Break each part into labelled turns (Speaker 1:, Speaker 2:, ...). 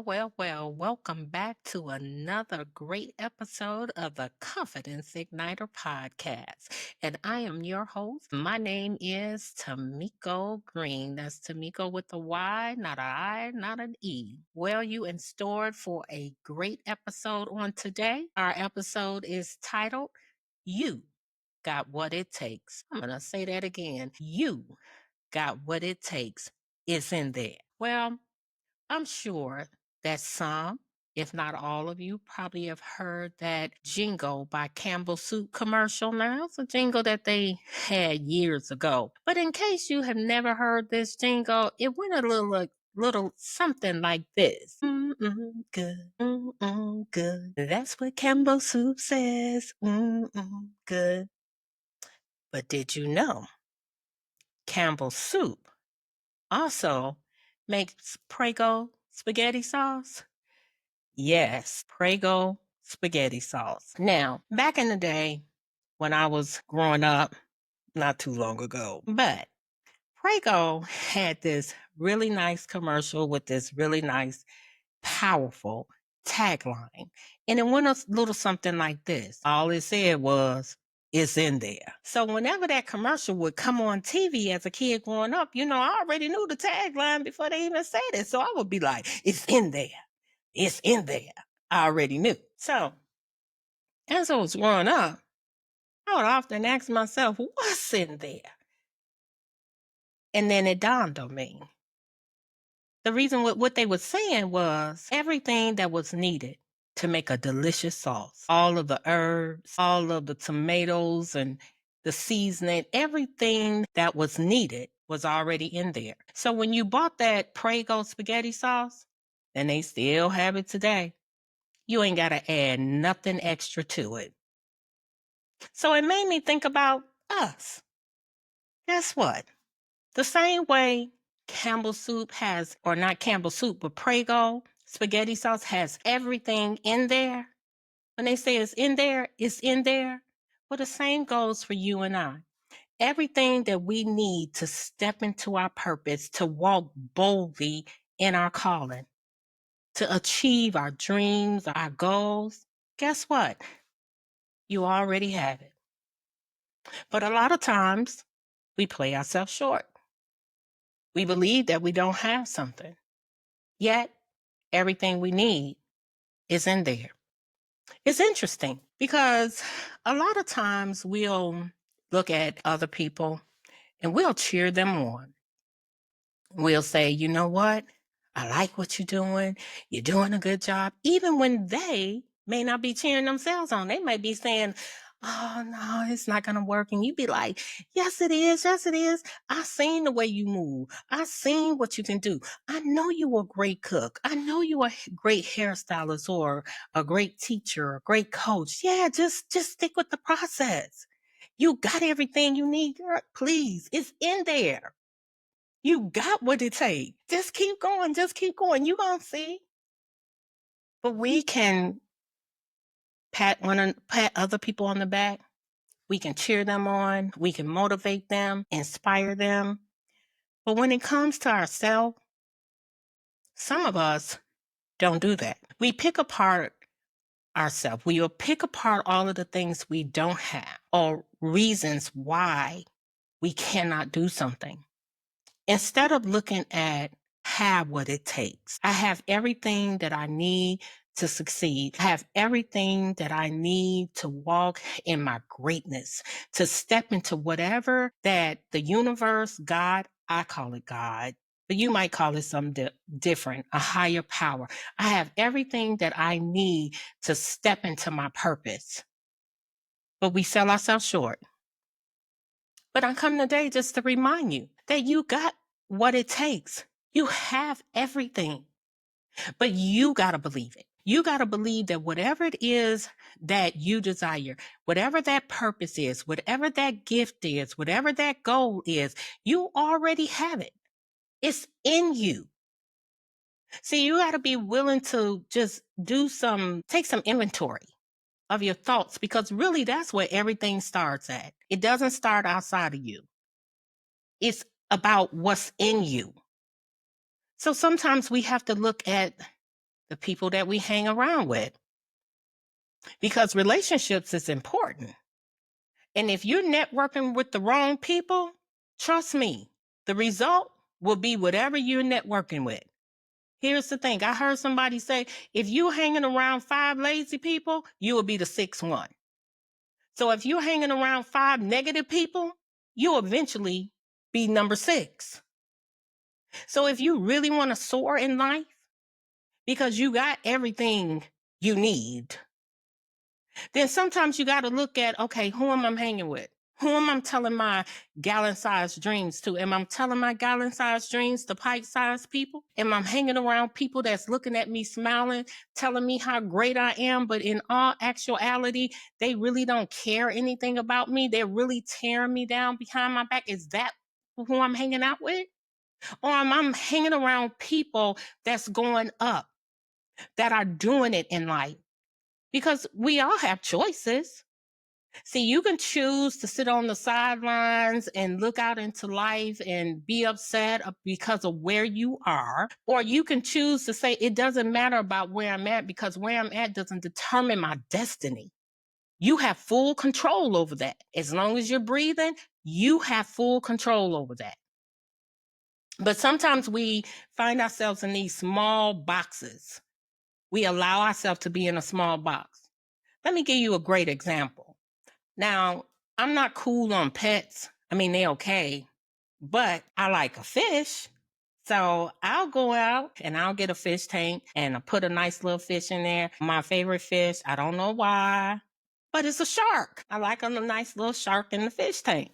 Speaker 1: Well. Welcome back to another great episode of the Confidence Igniter podcast. And I am your host. My name is Tamiko Green. That's Tamiko with a Y, not an I, not an E. Well, you in store for a great episode on today. Our episode is titled You Got What It Takes. I'm going to say that again. You got what it takes. It's in there. Well, I'm sure that some, if not all of you, probably have heard that jingle by Campbell Soup commercial now. It's a jingle that they had years ago. But in case you have never heard this jingle, it went a little something like this. Good. Good. That's what Campbell Soup says. Good. But did you know Campbell Soup also makes Prego spaghetti sauce? Yes, Prego spaghetti sauce. Now, back in the day when I was growing up, not too long ago, but Prego had this really nice commercial with this really nice, powerful tagline. And it went a little something like this. All it said was, it's in there. So whenever that commercial would come on TV as a kid growing up, I already knew the tagline before they even said it. So I would be like, it's in there. It's in there. I already knew. So as I was growing up, I would often ask myself, what's in there? And then it dawned on me. The reason what they were saying was everything that was needed to make a delicious sauce. All of the herbs, all of the tomatoes and the seasoning, everything that was needed was already in there. So when you bought that Prego spaghetti sauce, and they still have it today, you ain't got to add nothing extra to it. So it made me think about us. Guess what? The same way Campbell Soup has, or not Campbell Soup, but Prego spaghetti sauce has everything in there. When they say it's in there, it's in there. Well, the same goes for you and I. Everything that we need to step into our purpose, to walk boldly in our calling, to achieve our dreams, our goals, guess what? You already have it. But a lot of times, we play ourselves short. We believe that we don't have something. Yet, everything we need is in there. It's interesting because a lot of times we'll look at other people and we'll cheer them on. We'll say, you know what? I like what you're doing. You're doing a good job. Even when they may not be cheering themselves on. They might be saying, oh, no, it's not going to work. And you be like, yes, it is. Yes, it is. I seen the way you move. I seen what you can do. I know you're a great cook. I know you're a great hairstylist or a great teacher, a great coach. Yeah, just stick with the process. You got everything you need, girl. Please, it's in there. You got what it takes. Just keep going. Just keep going. You gonna see. But we can pat other people on the back. We can cheer them on. We can motivate them, inspire them. But when it comes to ourselves, some of us don't do that. We pick apart ourselves. We will pick apart all of the things we don't have or reasons why we cannot do something. Instead of looking at have what it takes. I have everything that I need to succeed. I have everything that I need to walk in my greatness, to step into whatever that the universe, God, I call it God, but you might call it something different, a higher power. I have everything that I need to step into my purpose. But we sell ourselves short. But I come today just to remind you that you got what it takes. You have everything, but you got to believe it. You got to believe that whatever it is that you desire, whatever that purpose is, whatever that gift is, whatever that goal is, you already have it. It's in you. See, you got to be willing to just take some inventory of your thoughts because really that's where everything starts at. It doesn't start outside of you. It's about what's in you. So sometimes we have to look at the people that we hang around with, because relationships is important. And if you're networking with the wrong people, trust me, the result will be whatever you're networking with. Here's the thing. I heard somebody say, if you're hanging around 5 lazy people, you will be the 6th one. So if you're hanging around 5 negative people, you'll eventually be number 6. So if you really want to soar in life, because you got everything you need, then sometimes you got to look at, okay, who am I hanging with? Who am I telling my gallon-sized dreams to? Am I telling my gallon-sized dreams to pint-sized people? Am I hanging around people that's looking at me smiling, telling me how great I am, but in all actuality, they really don't care anything about me? They're really tearing me down behind my back. Is that who I'm hanging out with? Or am I hanging around people that's going up, that are doing it in life? Because we all have choices. See, you can choose to sit on the sidelines and look out into life and be upset because of where you are. Or you can choose to say, it doesn't matter about where I'm at, because where I'm at doesn't determine my destiny. You have full control over that. As long as you're breathing, you have full control over that. But sometimes we find ourselves in these small boxes. We allow ourselves to be in a small box. Let me give you a great example. Now, I'm not cool on pets. I mean, they're okay, but I like a fish. So I'll go out and I'll get a fish tank and I put a nice little fish in there. My favorite fish, I don't know why, but it's a shark. I like a nice little shark in the fish tank.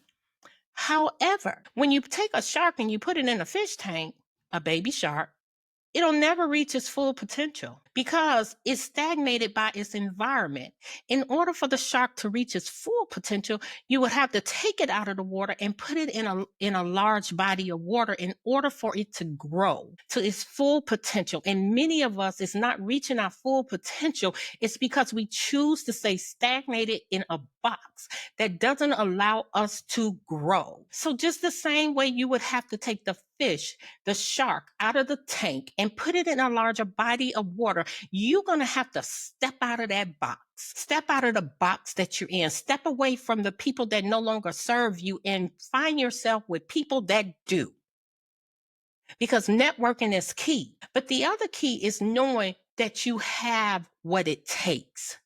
Speaker 1: However, when you take a shark and you put it in a fish tank, a baby shark, it'll never reach its full potential because it's stagnated by its environment. In order for the shark to reach its full potential, you would have to take it out of the water and put it in a large body of water in order for it to grow to its full potential. And many of us is not reaching our full potential. It's because we choose to stay stagnated in a box that doesn't allow us to grow. So just the same way you would have to take the fish, the shark, out of the tank and put it in a larger body of water, you're going to have to step out of that box. Step out of the box that you're in. Step away from the people that no longer serve you and find yourself with people that do. Because networking is key. But the other key is knowing that you have what it takes.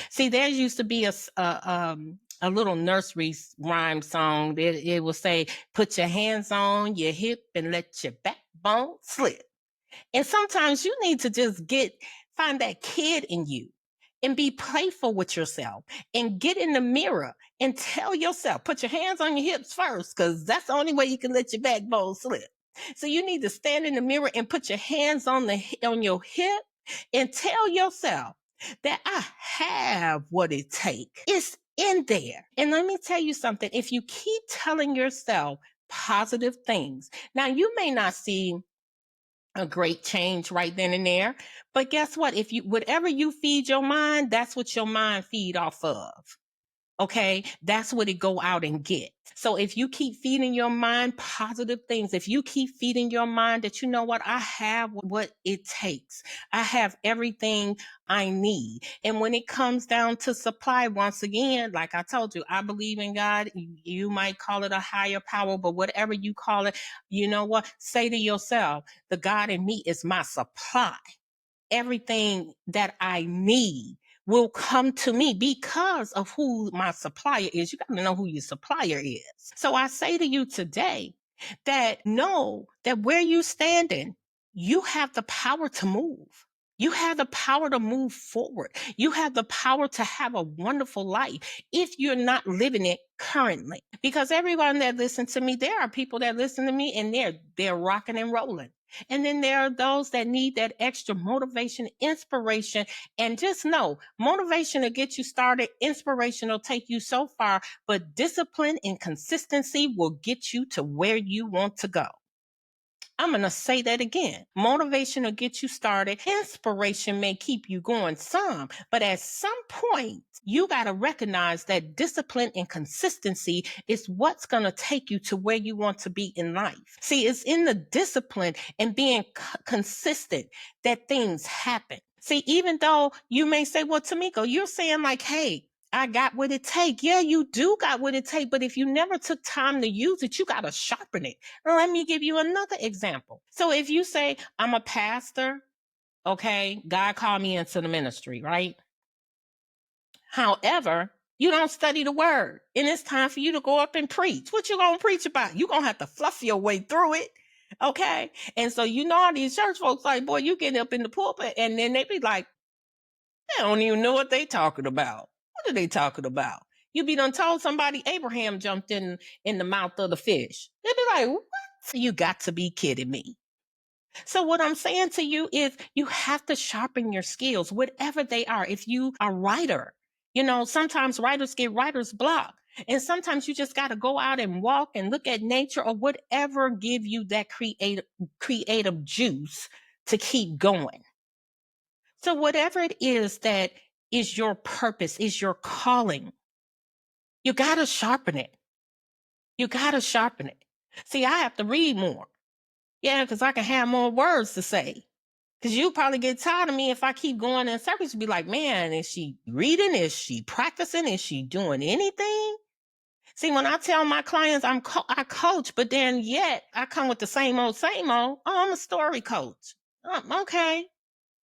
Speaker 1: See, there used to be a little nursery rhyme song. It will say, put your hands on your hip and let your backbone slip. And sometimes you need to just find that kid in you and be playful with yourself and get in the mirror and tell yourself, put your hands on your hips first, because that's the only way you can let your backbone slip. So you need to stand in the mirror and put your hands on your hip and tell yourself that I have what it takes. It's in there. And let me tell you something. If you keep telling yourself positive things, now you may not see a great change right then and there, but guess what? If you, whatever you feed your mind, that's what your mind feed off of. Okay, that's what it go out and get. So if you keep feeding your mind positive things, if you keep feeding your mind that, you know what, I have what it takes. I have everything I need. And when it comes down to supply, once again, like I told you, I believe in God. You might call it a higher power, but whatever you call it, you know what, say to yourself, the God in me is my supply. Everything that I need will come to me because of who my supplier is. You got to know who your supplier is. So I say to you today that know that where you standing, you have the power to move. You have the power to move forward. You have the power to have a wonderful life if you're not living it currently. Because everyone that listens to me, there are people that listen to me and they're rocking and rolling. And then there are those that need that extra motivation, inspiration. And just know, motivation will get you started. Inspiration will take you so far, but discipline and consistency will get you to where you want to go. I'm going to say that again. Motivation will get you started. Inspiration may keep you going some, but at some point, you got to recognize that discipline and consistency is what's going to take you to where you want to be in life. See, it's in the discipline and being consistent that things happen. See, even though you may say, well, Tamiko, you're saying like, hey, I got what it take. Yeah, you do got what it take. But if you never took time to use it, you got to sharpen it. Let me give you another example. So if you say, I'm a pastor, okay, God called me into the ministry, right? However, you don't study the word, and it's time for you to go up and preach. What you gonna preach about? You gonna have to fluff your way through it, okay? And so all these church folks like, boy, you get up in the pulpit, and then they be like, they don't even know what they talking about. What are they talking about? You be done told somebody Abraham jumped in the mouth of the fish. They be like, what? You got to be kidding me. So what I'm saying to you is you have to sharpen your skills, whatever they are. If you are a writer, sometimes writers get writer's block. And sometimes you just got to go out and walk and look at nature or whatever give you that creative juice to keep going. So whatever it is that is your purpose, is your calling, you got to sharpen it. You got to sharpen it. See, I have to read more. Yeah, because I can have more words to say. Because you probably get tired of me if I keep going in circles. You'd be like, man, is she reading? Is she practicing? Is she doing anything? See, when I tell my clients I coach, but then yet I come with the same old, same old. Oh, I'm a story coach. Okay.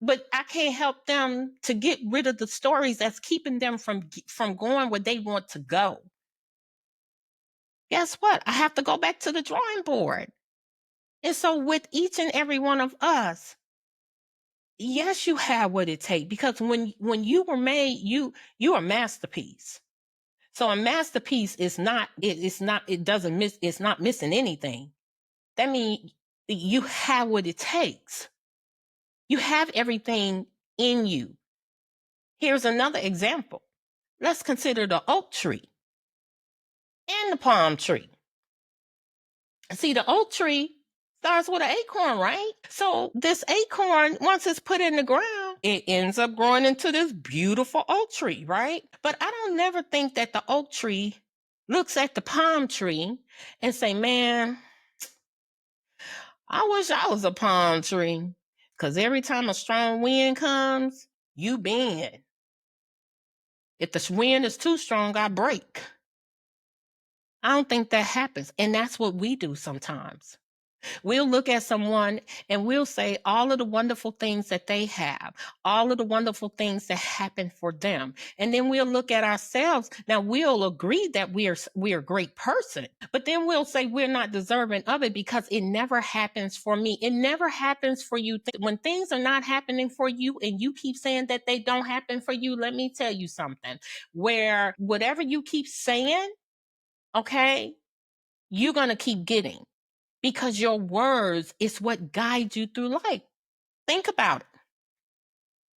Speaker 1: But I can't help them to get rid of the stories that's keeping them from going where they want to go. Guess what? I have to go back to the drawing board. And so with each and every one of us, yes, you have what it takes, because when you were made, you're a masterpiece. So a masterpiece is not, it doesn't miss, it's not missing anything. That means you have what it takes. You have everything in you. Here's another example. Let's consider the oak tree and the palm tree. See, the oak tree starts with an acorn, right? So this acorn, once it's put in the ground, it ends up growing into this beautiful oak tree, right? But I don't never think that the oak tree looks at the palm tree and say, man, I wish I was a palm tree. Because every time a strong wind comes, you bend. If the wind is too strong, I break. I don't think that happens. And that's what we do sometimes. We'll look at someone and we'll say all of the wonderful things that they have, all of the wonderful things that happen for them. And then we'll look at ourselves. Now we'll agree that we're a great person, but then we'll say we're not deserving of it because it never happens for me. It never happens for you. When things are not happening for you and you keep saying that they don't happen for you, let me tell you something. Where whatever you keep saying, okay, you're going to keep getting. Because your words is what guides you through life. Think about it.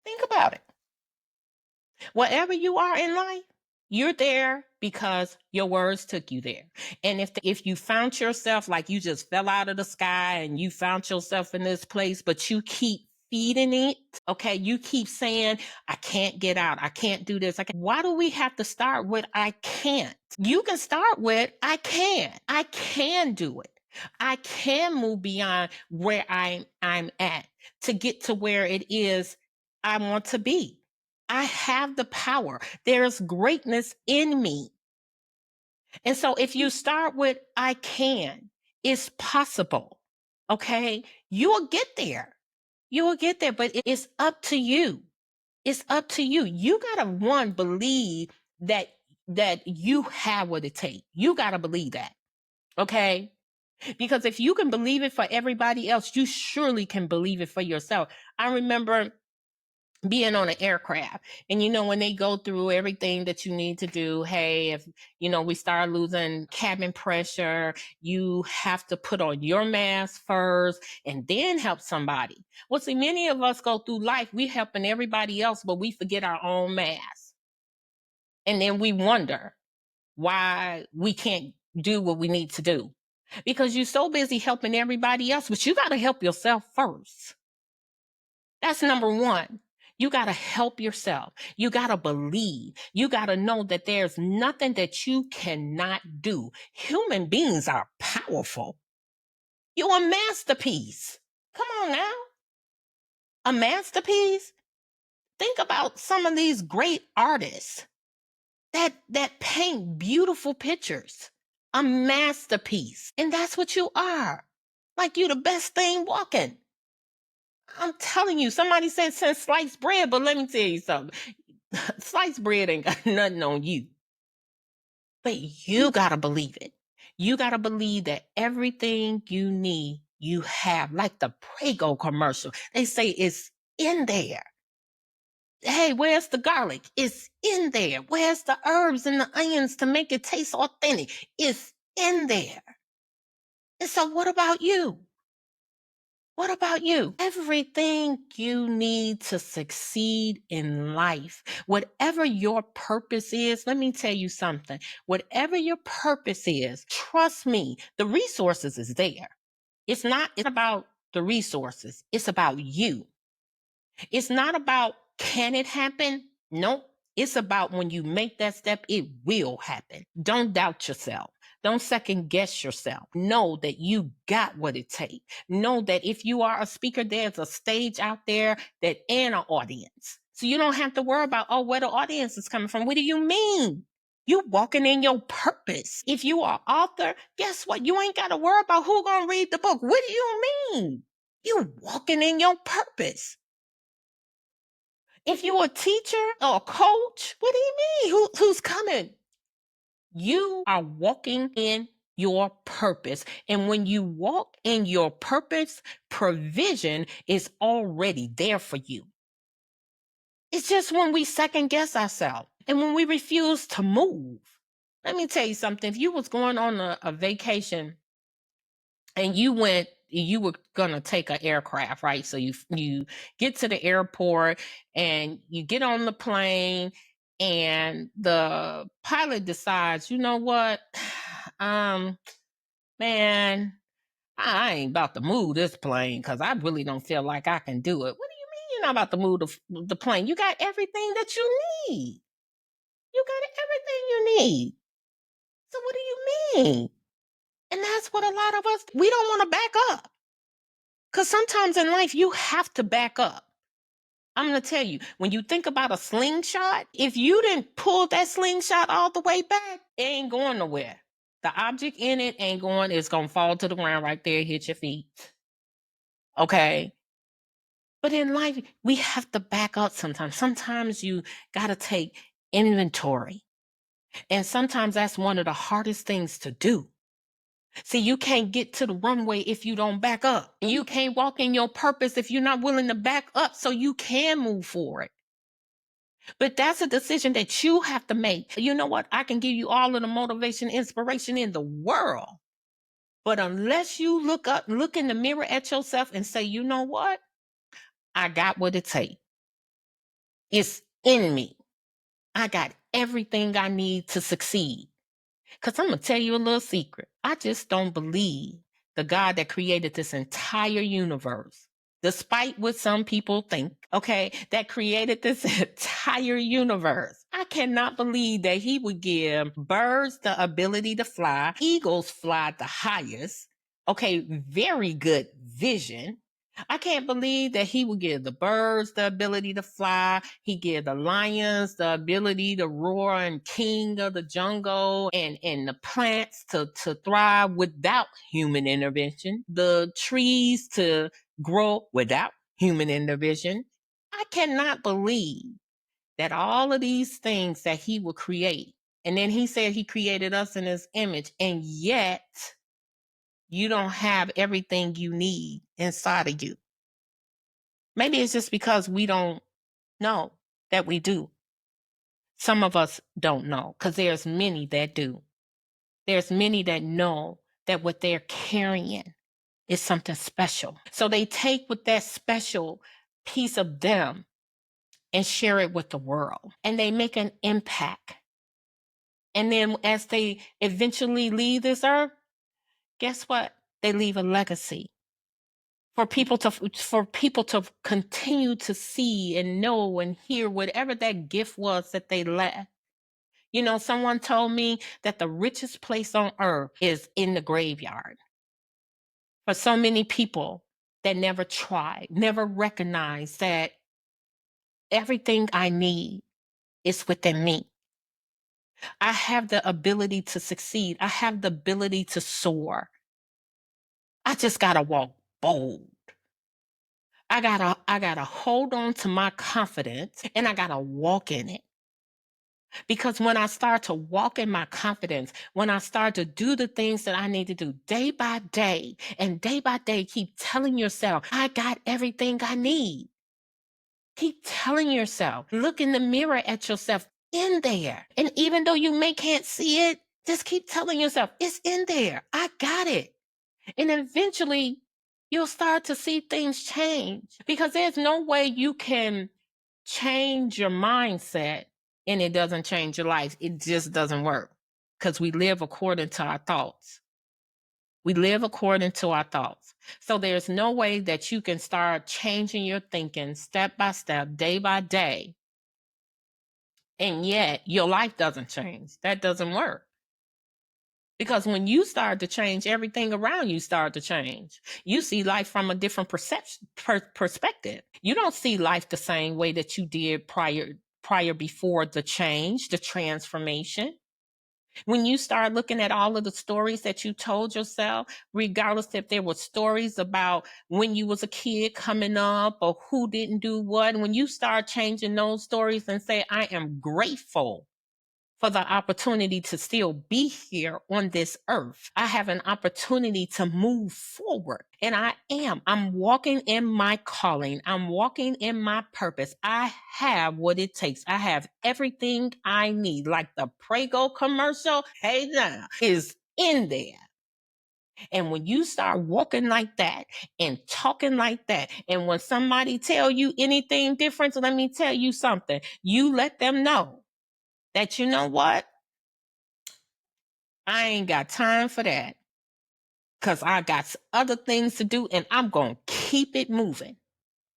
Speaker 1: Think about it. Wherever you are in life, you're there because your words took you there. And if you found yourself like you just fell out of the sky and you found yourself in this place, but you keep feeding it, okay, you keep saying, I can't get out. I can't do this. Why do we have to start with I can't? You can start with I can. I can do it. I can move beyond where I'm at to get to where it is I want to be. I have the power. There's greatness in me. And so if you start with I can, it's possible. Okay? You will get there. You will get there, but it's up to you. It's up to you. You got to believe that you have what it takes. You got to believe that. Okay? Because if you can believe it for everybody else, you surely can believe it for yourself. I remember being on an aircraft and when they go through everything that you need to do, hey, if we start losing cabin pressure, you have to put on your mask first and then help somebody. Well, see, many of us go through life, we helping everybody else, but we forget our own mask. And then we wonder why we can't do what we need to do. because you're so busy helping everybody else, but you got to help yourself first. That's number one. You got to help yourself. You got to believe. You got to know that there's nothing that you cannot do. Human beings are powerful. You're a masterpiece. Come on now. A masterpiece? Think about some of these great artists that paint beautiful pictures. A masterpiece. And that's what you are. Like you the best thing walking. I'm telling you, somebody said since sliced bread, but let me tell you something. Sliced bread ain't got nothing on you. But you gotta believe it. You gotta believe that everything you need, you have. Like the Prego commercial. They say it's in there. Hey, where's the garlic? It's in there. Where's the herbs and the onions to make it taste authentic? It's in there. And so what about you? What about you? Everything you need to succeed in life, whatever your purpose is, let me tell you something. Whatever your purpose is, trust me, the resources is there. It's not about the resources. It's about you. It's not about can it happen? Nope. It's about when you make that step, it will happen. Don't doubt yourself. Don't second guess yourself. Know that you got what it takes. Know that if you are a speaker, there's a stage out there that and an audience. So you don't have to worry about, oh, where the audience is coming from. What do you mean? You walking in your purpose. If you are author, guess what? You ain't got to worry about who gonna read the book. What do you mean? You walking in your purpose. If you're a teacher or a coach, what do you mean? Who's coming? You are walking in your purpose. And when you walk in your purpose, provision is already there for you. It's just when we second guess ourselves and when we refuse to move. Let me tell you something. If you was going on a vacation and you were gonna take an aircraft, right? So you get to the airport and you get on the plane and the pilot decides, you know what? Man, I ain't about to move this plane because I really don't feel like I can do it. What do you mean you're not about to move the plane? You got everything that you need. You got everything you need. So what do you mean? And that's what a lot of us, we don't want to back up. Because sometimes in life, you have to back up. I'm going to tell you, when you think about a slingshot, if you didn't pull that slingshot all the way back, it ain't going nowhere. The object in it ain't going, it's going to fall to the ground right there, hit your feet. Okay. But in life, we have to back up sometimes. Sometimes you got to take inventory. And sometimes that's one of the hardest things to do. See, you can't get to the runway if you don't back up. And you can't walk in your purpose if you're not willing to back up so you can move forward. But that's a decision that you have to make. You know what? I can give you all of the motivation, inspiration in the world. But unless you look in the mirror at yourself and say, you know what? I got what it takes. It's in me. I got everything I need to succeed. Because I'm going to tell you a little secret. I just don't believe the God that created this entire universe, despite what some people think, okay, that created this entire universe. I cannot believe that he would give birds the ability to fly. Eagles fly the highest. Okay, very good vision. I can't believe that he would give the birds the ability to fly. He gave the lions the ability to roar and king of the jungle and the plants to thrive without human intervention. The trees to grow without human intervention. I cannot believe that all of these things that he will create. And then he said he created us in his image. And yet you don't have everything you need inside of you. Maybe it's just because we don't know that we do. Some of us don't know because there's many that do. There's many that know that what they're carrying is something special. So they take with that special piece of them and share it with the world. And they make an impact. And then as they eventually leave this earth, Guess what? They leave a legacy for people to continue to see and know and hear whatever that gift was that they left. Someone told me that the richest place on earth is in the graveyard. For so many people that never tried, never recognized that everything I need is within me. I have the ability to succeed. I have the ability to soar. I just gotta walk bold. I gotta hold on to my confidence and I gotta walk in it. Because when I start to walk in my confidence, when I start to do the things that I need to do day by day, and day by day, keep telling yourself, I got everything I need. Keep telling yourself, look in the mirror at yourself in there. And even though you may can't see it, just keep telling yourself, it's in there. I got it. And eventually you'll start to see things change because there's no way you can change your mindset and it doesn't change your life. It just doesn't work because we live according to our thoughts. We live according to our thoughts. So there's no way that you can start changing your thinking step by step, day by day, and yet your life doesn't change. That doesn't work. Because when you start to change, everything around you start to change. You see life from a different perspective. You don't see life the same way that you did prior before the change, the transformation. When you start looking at all of the stories that you told yourself, regardless if there were stories about when you was a kid coming up or who didn't do what, when you start changing those stories and say, I am grateful for the opportunity to still be here on this earth. I have an opportunity to move forward. And I'm walking in my calling. I'm walking in my purpose. I have what it takes. I have everything I need. Like the Prego commercial, hey now, is in there. And when you start walking like that and talking like that, and when somebody tell you anything different, let me tell you something. You let them know that you know what? I ain't got time for that because I got other things to do and I'm going to keep it moving.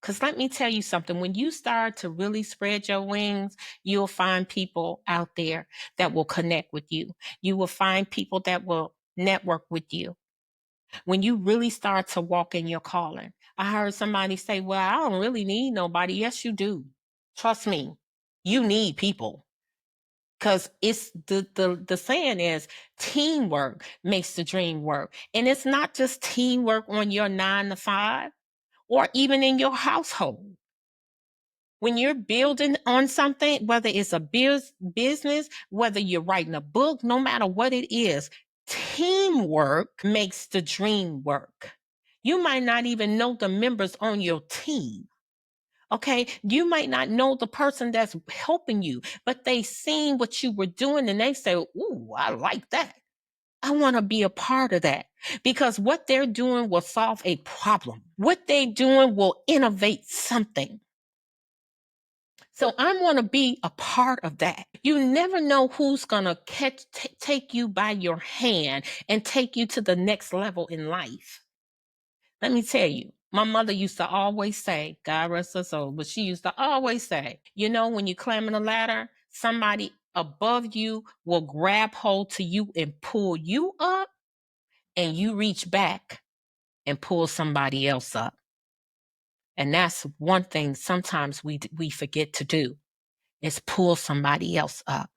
Speaker 1: Because let me tell you something, when you start to really spread your wings, you'll find people out there that will connect with you. You will find people that will network with you. When you really start to walk in your calling, I heard somebody say, well, I don't really need nobody. Yes, you do. Trust me, you need people. Because it's the saying is teamwork makes the dream work. And it's not just teamwork on your 9 to 5 or even in your household. When you're building on something, whether it's a business, whether you're writing a book, no matter what it is, teamwork makes the dream work. You might not even know the members on your team. Okay, you might not know the person that's helping you, but they seen what you were doing and they say, ooh, I like that. I want to be a part of that because what they're doing will solve a problem. What they're doing will innovate something. So I want to be a part of that. You never know who's going to take you by your hand and take you to the next level in life. Let me tell you, my mother used to always say, God rest her soul, but she used to always say, when you're climbing a ladder, somebody above you will grab hold to you and pull you up, and you reach back and pull somebody else up. And that's one thing sometimes we forget to do is pull somebody else up.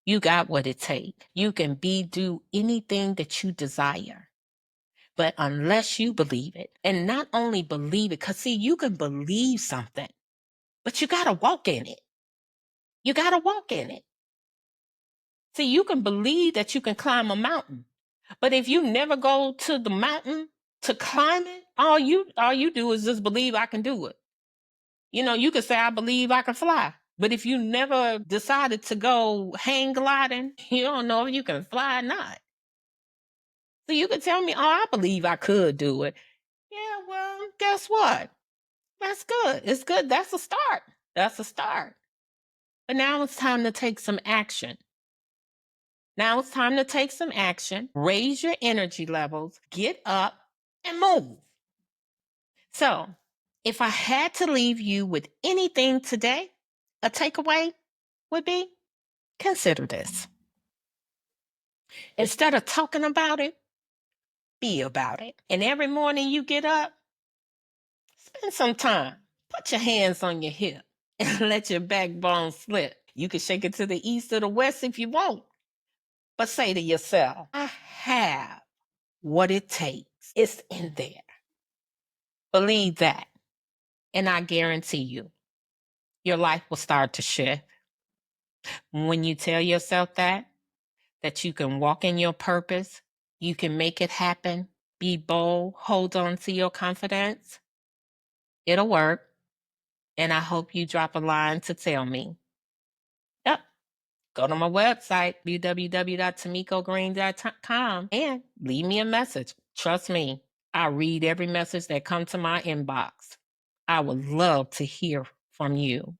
Speaker 1: You got what it takes. You can do anything that you desire. But unless you believe it, and not only believe it, because see, you can believe something, but you got to walk in it. You got to walk in it. See, you can believe that you can climb a mountain, but if you never go to the mountain to climb it, all you do is just believe I can do it. You could say, I believe I can fly. But if you never decided to go hang gliding, you don't know if you can fly or not. So you could tell me, oh, I believe I could do it. Yeah, well, guess what? That's good. It's good. That's a start. That's a start. But now it's time to take some action. Now it's time to take some action, raise your energy levels, get up and move. So, if I had to leave you with anything today, a takeaway would be consider this. Instead of talking about it, be about it. And every morning you get up, spend some time. Put your hands on your hip and let your backbone slip. You can shake it to the east or the west if you want, but say to yourself, I have what it takes. It's in there. Believe that. And I guarantee you, your life will start to shift. When you tell yourself that you can walk in your purpose, you can make it happen, be bold, hold on to your confidence, it'll work. And I hope you drop a line to tell me. Yep. Go to my website, www.tamikogreen.com, and leave me a message. Trust me, I read every message that comes to my inbox. I would love to hear from you.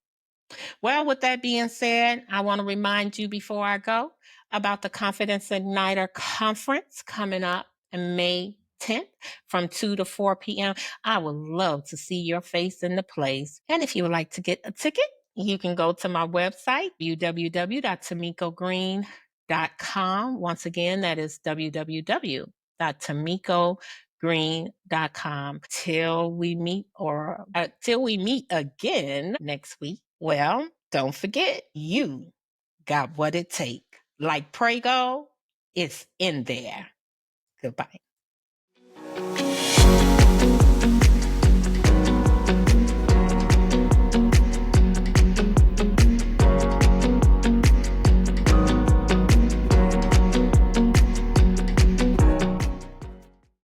Speaker 1: Well, with that being said, I want to remind you before I go about the Confidence Igniter Conference coming up in May 10th from 2 to 4 p.m. I would love to see your face in the place. And if you would like to get a ticket, you can go to my website, www.tamikogreen.com. Once again, that is www.tamikogreen.com. Till we meet again next week. Well, don't forget, you got what it takes. Like Prego, it's in there. Goodbye.